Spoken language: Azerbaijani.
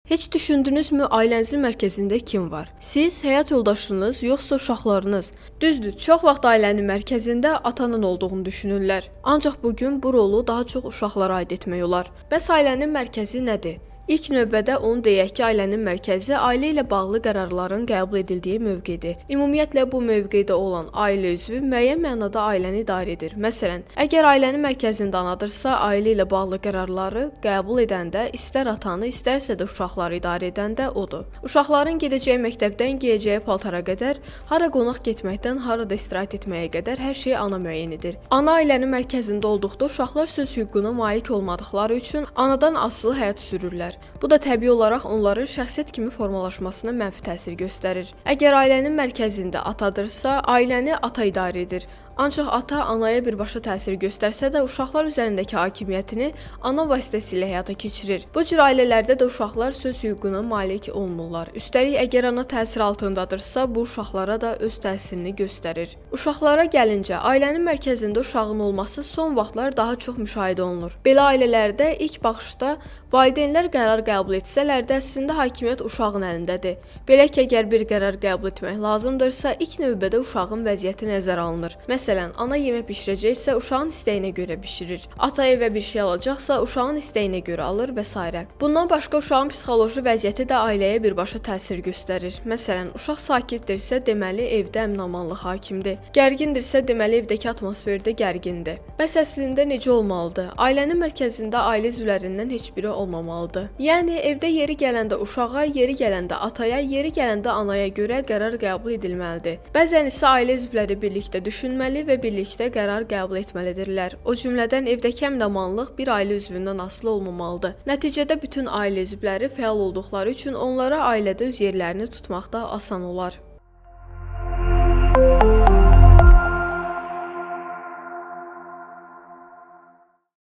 Heç düşündünüzmü, ailənizin mərkəzində kim var? Siz, həyat yoldaşınız, yoxsa uşaqlarınız? Düzdür, çox vaxt ailənin mərkəzində atanın olduğunu düşünürlər. Ancaq bugün bu rolu daha çox uşaqlara aid etmək olar. Bəs ailənin mərkəzi nədir? İlk növbədə onu deyək ki, ailənin mərkəzi ailə ilə bağlı qərarların qəbul edildiyi mövqedir. Ümumiyyətlə bu mövqedə olan ailə üzvü müəyyən mənada ailəni idarə edir. Məsələn, əgər ailənin mərkəzində anadırsa, ailə ilə bağlı qərarları qəbul edəndə istər atanı, istərsə də uşaqları idarə edəndə odur. Uşaqların gedəcəyi məktəbdən geyəcəyi paltara qədər, hara qonaq getməkdən harada istirahət etməyə qədər hər şey ana müəyyən edir. Ana ailənin mərkəzində olduqda uşaqlar söz hüququna malik olmadıqları üçün anadan asılı həyat sürürlər. Bu da təbii olaraq onların şəxsiyyət kimi formalaşmasına mənfi təsir göstərir. Əgər ailənin mərkəzində atadırsa, ailəni ata idarə edir. Ancaq ata anaya birbaşa təsir göstərsə də uşaqlar üzərindəki hakimiyyətini ana vasitəsilə həyata keçirir. Bu cür ailələrdə də uşaqlar söz hüququna malik olmurlar. Üstəlik, əgər ana təsir altındadırsa, bu uşaqlara da öz təsirini göstərir. Uşaqlara gəlincə, ailənin mərkəzində uşağın olması son vaxtlar daha çox müşahidə olunur. Belə ailələrdə ilk baxışda valideynlər qərar qəbul etsələr də, əslində hakimiyyət uşağın əlindədir. Belə ki, əgər bir qərar qəbul etmək lazımdırsa, ilk növbədə uşağın vəziyyəti nəzərə alınır. Məsələn, ana yemək bişirəcəksə, uşağın istəyinə görə bişirir. Ata evə bir şey alacaqsa, uşağın istəyinə görə alır və s. Bundan başqa uşağın psixoloji vəziyyəti də ailəyə birbaşa təsir göstərir. Məsələn, uşaq sakitdirsə, deməli evdə əmin-amanlıq hakimdir. Gərgindirsə, deməli evdəki atmosfer də gərgindir. Bəs əslində necə olmalıdır? Ailənin mərkəzində ailə üzvlərindən heç biri olmamalıdır. Yəni evdə yeri gələndə uşağa, yeri gələndə ataya, yeri gələndə anaya görə qərar qəbul edilməlidir. Bəzən isə ailə üzvləri birlikdə düşünməli və birlikdə qərar qəbul etməlidirlər. O cümlədən evdəki əmin-amanlıq bir ailə üzvündən asılı olmamalıdır. Nəticədə bütün ailə üzvləri fəal olduqları üçün onlara ailədə öz yerlərini tutmaqda asan olar.